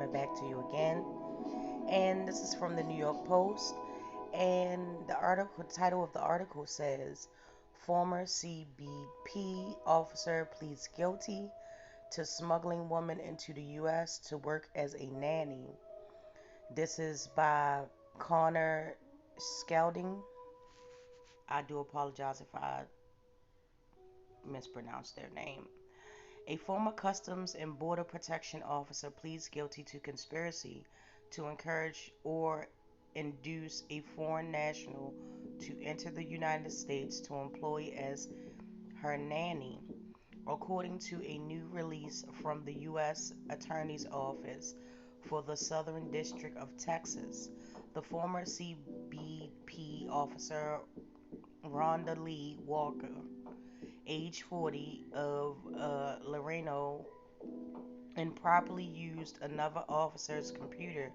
coming back to you again. And this is from the New York Post. And the title of the article says, Former CBP officer pleads guilty to smuggling woman into the U.S. to work as a nanny. This is by Conor Skelding. I do apologize if I mispronounced their name. A former Customs and Border Protection officer pleads guilty to conspiracy to encourage or induce a foreign national to enter the United States to employ as her nanny, according to a new release from the U.S. Attorney's Office for the Southern District of Texas. The former CBP officer Rhonda Lee Walker, age 40, of Laredo, improperly used another officer's computer,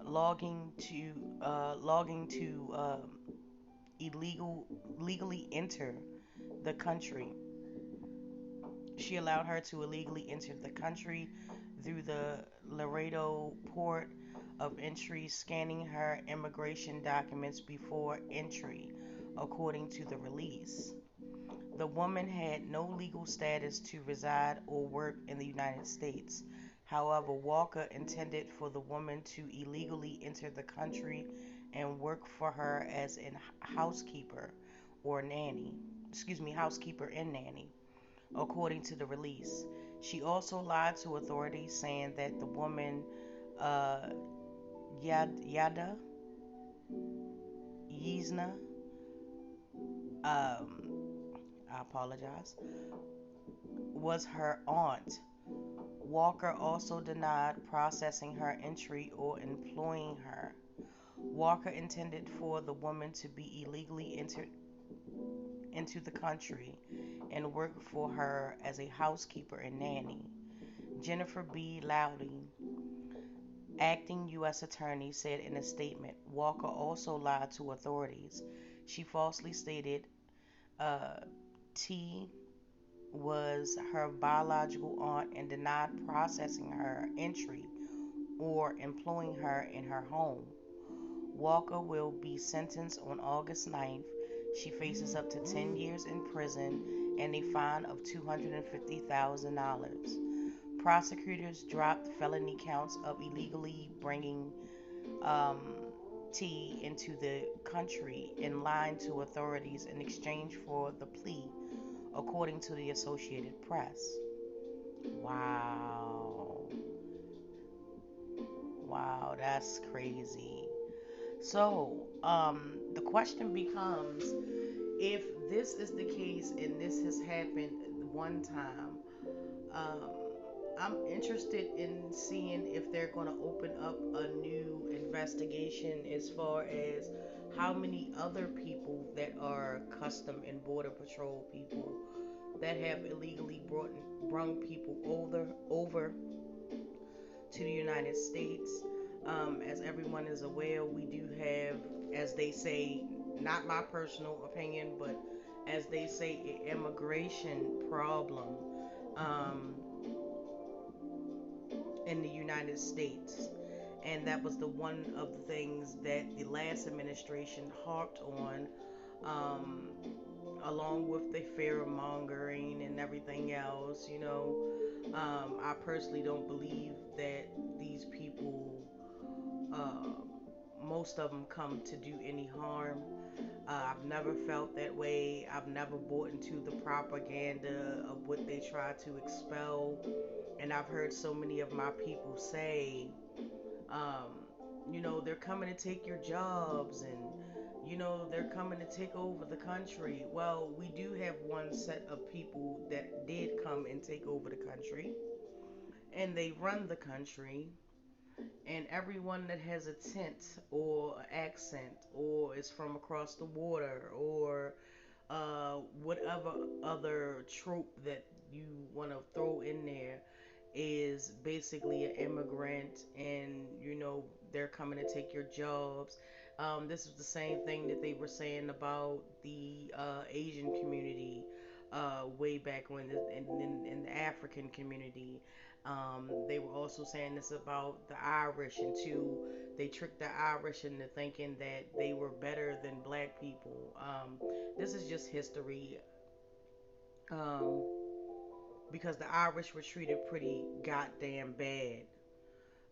logging to illegally enter the country. She allowed her to illegally enter the country through the Laredo port of entry, scanning her immigration documents before entry, according to the release. The woman had no legal status to reside or work in the United States. However, Walker intended for the woman to illegally enter the country and work for her as a housekeeper or nanny. Housekeeper and nanny, according to the release. She also lied to authorities, saying that the woman, uh, Yada Yizna, I apologize, was her aunt. Walker also denied processing her entry or employing her. Walker intended for the woman to be illegally entered into the country and work for her as a housekeeper and nanny. Jennifer B. Loudy, acting U.S. attorney, said in a statement Walker also lied to authorities. She falsely stated uh, T was her biological aunt and denied processing her entry or employing her in her home. Walker will be sentenced on August 9th. She faces up to 10 years in prison and a fine of $250,000. Prosecutors dropped felony counts of illegally bringing um, T into the country in line to authorities in exchange for the plea, according to the Associated Press. Wow. Wow, that's crazy. So, the question becomes, if this is the case and this has happened one time, um, I'm interested in seeing if they're going to open up a new investigation as far as how many other people that are custom and border patrol people that have illegally brung people over to the United States. As everyone is aware, we do have, as they say, not my personal opinion, but as they say, an immigration problem um, in the United States. And that was the one of the things that the last administration harped on, um, along with the fear mongering and everything else. I personally don't believe that these people, uh, most of them, come to do any harm. I've never felt that way. I've never bought into the propaganda of what they try to expel. And I've heard so many of my people say, um, they're coming to take your jobs, and they're coming to take over the country. Well, we do have one set of people that did come and take over the country, and they run the country. And everyone that has a tint or accent or is from across the water or whatever other trope that you want to throw in there is basically an immigrant, and they're coming to take your jobs. This is the same thing that they were saying about the Asian community way back when, in the African community. They were also saying this about the Irish, and two, they tricked the Irish into thinking that they were better than black people. This is just history, um, because the Irish were treated pretty goddamn bad,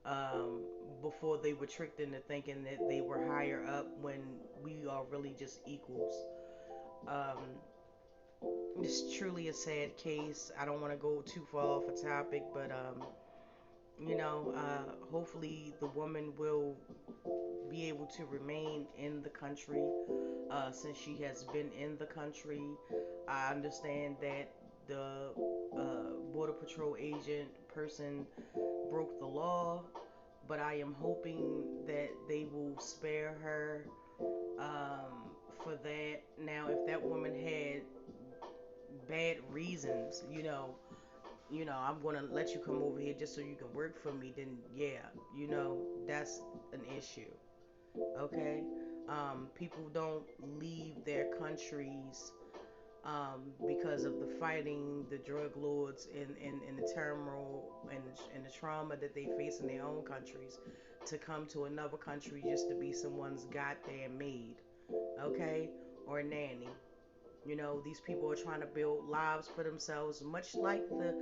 um, before they were tricked into thinking that they were higher up when we are really just equals. Um, it's truly a sad case. I don't want to go too far off a topic, but hopefully the woman will be able to remain in the country, since she has been in the country. I understand that the Border Patrol agent person broke the law, but I am hoping that they will spare her, for that. Now, if that woman had bad reasons, I'm gonna let you come over here just so you can work for me, then yeah, that's an issue. Okay? People don't leave their countries, because of the fighting, the drug lords, and the turmoil and the trauma that they face in their own countries, to come to another country just to be someone's goddamn maid, okay? Or nanny. These people are trying to build lives for themselves, much like the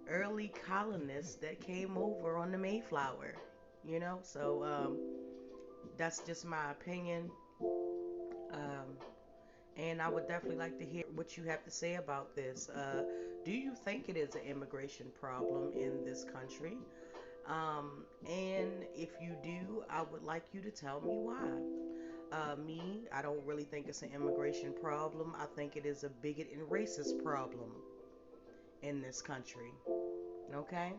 early colonists that came over on the Mayflower. So that's just my opinion. Um, and I would definitely like to hear what you have to say about this. Do you think it is an immigration problem in this country? And if you do, I would like you to tell me why. I don't really think it's an immigration problem. I think it is a bigot and racist problem in this country, okay?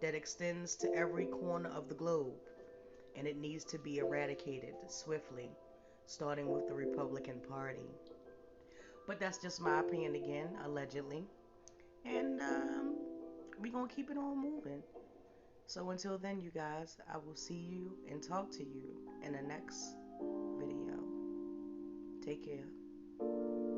That extends to every corner of the globe, and it needs to be eradicated swiftly, starting with the Republican Party. But that's just my opinion again, allegedly. And we're going to keep it on moving. So until then, you guys, I will see you and talk to you in the next video. Take care.